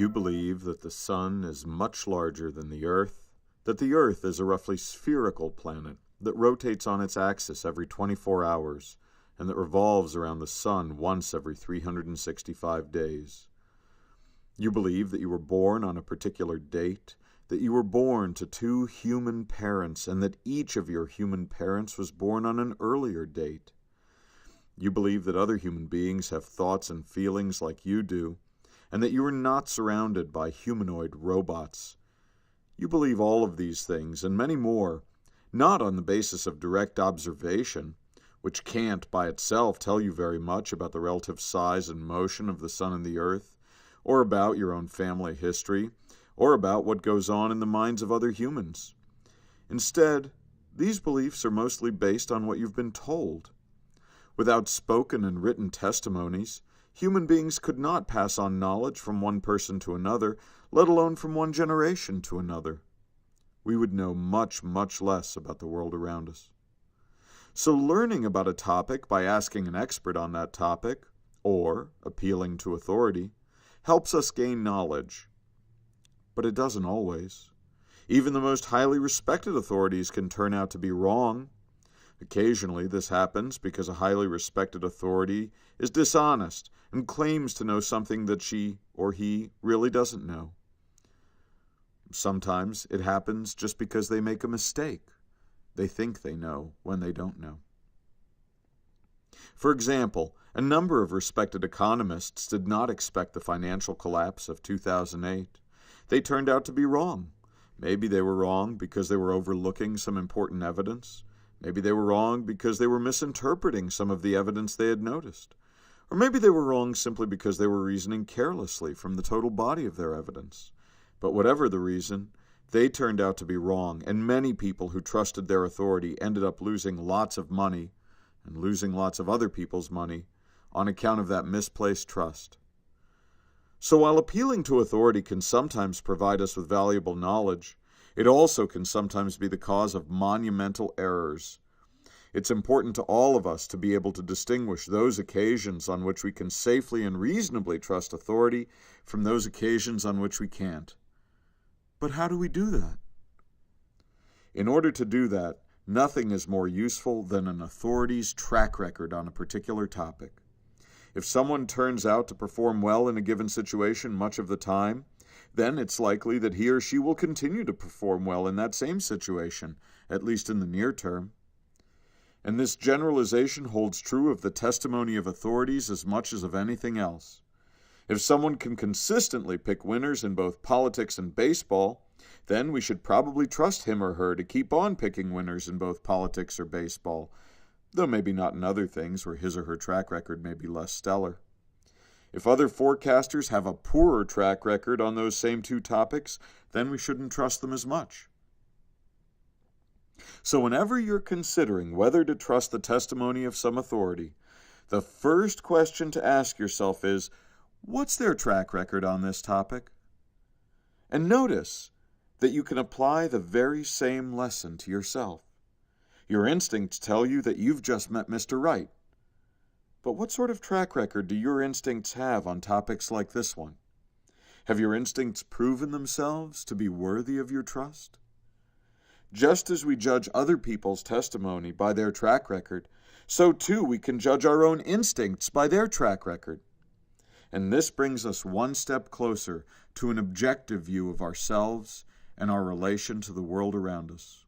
You believe that the sun is much larger than the earth, that the earth is a roughly spherical planet that rotates on its axis every 24 hours, and that revolves around the sun once every 365 days. You believe that you were born on a particular date, that you were born to 2 human parents, and that each of your human parents was born on an earlier date. You believe that other human beings have thoughts and feelings like you do, and that you are not surrounded by humanoid robots. You believe all of these things, and many more, not on the basis of direct observation, which can't by itself tell you very much about the relative size and motion of the sun and the earth, or about your own family history, or about what goes on in the minds of other humans. Instead, these beliefs are mostly based on what you've been told. Without spoken and written testimonies, human beings could not pass on knowledge from one person to another, let alone from one generation to another. We would know much, much less about the world around us. So learning about a topic by asking an expert on that topic, or appealing to authority, helps us gain knowledge. But it doesn't always. Even the most highly respected authorities can turn out to be wrong. Occasionally, this happens because a highly respected authority is dishonest and claims to know something that she or he really doesn't know. Sometimes it happens just because they make a mistake. They think they know when they don't know. For example, a number of respected economists did not expect the financial collapse of 2008. They turned out to be wrong. Maybe they were wrong because they were overlooking some important evidence. Maybe they were wrong because they were misinterpreting some of the evidence they had noticed. Or maybe they were wrong simply because they were reasoning carelessly from the total body of their evidence. But whatever the reason, they turned out to be wrong, and many people who trusted their authority ended up losing lots of money and losing lots of other people's money on account of that misplaced trust. So while appealing to authority can sometimes provide us with valuable knowledge, it also can sometimes be the cause of monumental errors. It's important to all of us to be able to distinguish those occasions on which we can safely and reasonably trust authority from those occasions on which we can't. But how do we do that? In order to do that, nothing is more useful than an authority's track record on a particular topic. If someone turns out to perform well in a given situation much of the time, then it's likely that he or she will continue to perform well in that same situation, at least in the near term. And this generalization holds true of the testimony of authorities as much as of anything else. If someone can consistently pick winners in both politics and baseball, then we should probably trust him or her to keep on picking winners in both politics or baseball, though maybe not in other things where his or her track record may be less stellar. If other forecasters have a poorer track record on those same 2 topics, then we shouldn't trust them as much. So whenever you're considering whether to trust the testimony of some authority, the first question to ask yourself is, what's their track record on this topic? And notice that you can apply the very same lesson to yourself. Your instincts tell you that you've just met Mr. Right. But what sort of track record do your instincts have on topics like this one? Have your instincts proven themselves to be worthy of your trust? Just as we judge other people's testimony by their track record, so too we can judge our own instincts by their track record. And this brings us one step closer to an objective view of ourselves and our relation to the world around us.